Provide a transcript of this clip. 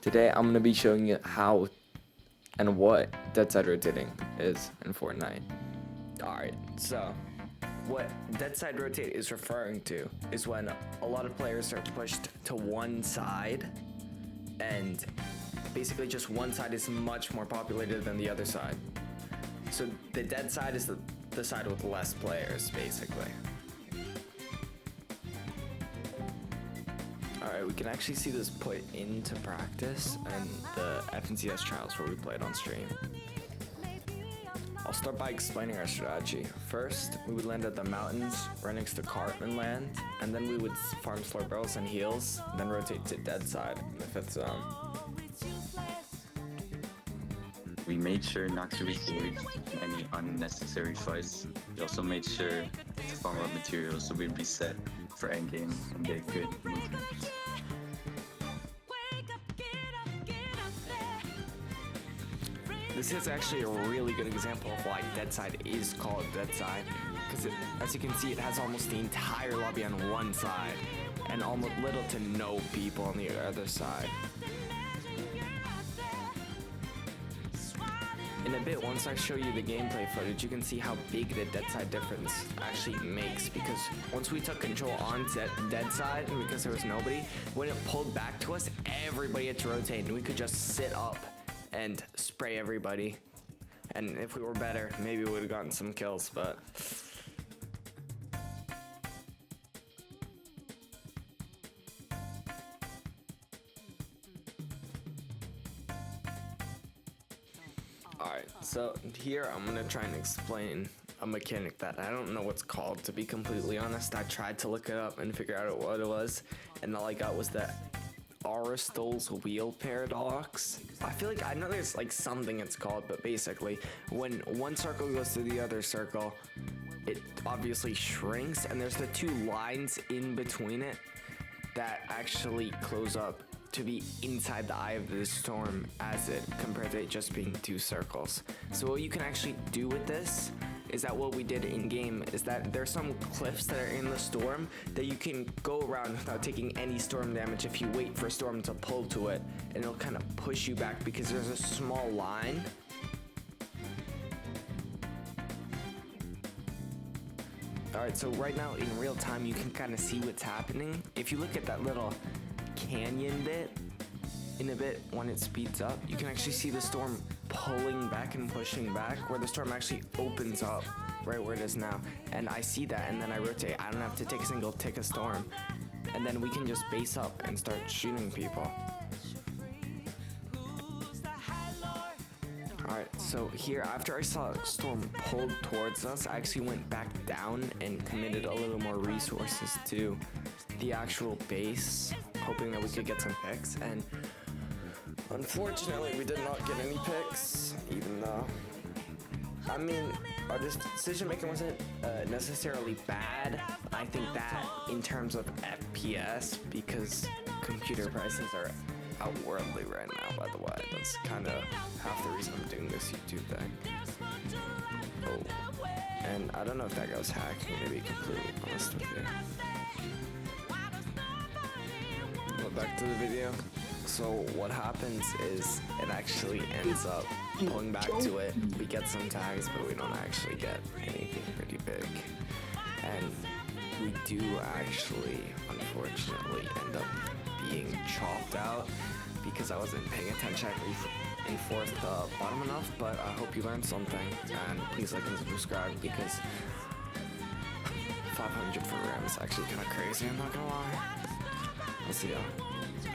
Today I'm going to be showing you how and what deadside rotating is in Fortnite. Alright, so what deadside rotate is referring to is when a lot of players are pushed to one side, and basically just one side is much more populated than the other side. So the dead side is the side with less players, basically. Alright, we can actually see this put into practice and the FNCS trials where we played on stream. I'll start by explaining our strategy. First, we would land at the mountains, right next to Cartman land, and then we would farm slurp barrels and heals, then rotate to dead side in the 5th zone. We made sure not to avoid any unnecessary fights. We also made sure to farm our materials so we'd be set for endgame and get good movement. This is actually a really good example of why deadside is called deadside, because as you can see, it has almost the entire lobby on one side and almost little to no people on the other side. In a bit, once I show you the gameplay footage, you can see how big the deadside difference actually makes, because once we took control on deadside, and because there was nobody, when it pulled back to us, everybody had to rotate and we could just sit up and spray everybody. And if we were better, maybe we would have gotten some kills, but alright, so here I'm gonna try and explain a mechanic that I don't know what's called, to be completely honest. I tried to look it up and figure out what it was, and all I got was the Aristotle's wheel paradox. I feel like I know there's like something it's called, but basically when one circle goes to the other circle, it obviously shrinks, and there's the two lines in between it that actually close up to be inside the eye of the storm, as it compared to it just being two circles. So what you can actually do with this is that what we did in game is that there's some cliffs that are in the storm that you can go around without taking any storm damage if you wait for a storm to pull to it, and it'll kind of push you back because there's a small line. Alright, so right now in real time you can kind of see what's happening. If you look at that little canyon bit, in a bit when it speeds up, you can actually see the storm pulling back and pushing back, where the storm actually opens up right where it is now. And I see that, and then I rotate. I don't have to take a single tick of storm, and then we can just base up and start shooting people. Alright, so here, after I saw a storm pulled towards us, I actually went back down and committed a little more resources to the actual base, hoping that we could get some picks, and unfortunately we did not get any picks, even though, I mean, our decision making wasn't necessarily bad. I think that in terms of FPS, because computer prices are outworldly right now, by the way. That's kind of half the reason I'm doing this YouTube thing. Oh, and I don't know if that guy was hacking, to be completely honest with you. But back to the video. So what happens is it actually ends up pulling back to it. We get some tags, but we don't actually get anything pretty big. And we do actually, unfortunately, end up being chopped out because I wasn't paying attention. I enforced the bottom enough, but I hope you learned something. And please like and subscribe, because 500 for RAM is actually kind of crazy, I'm not gonna lie. I'll see ya.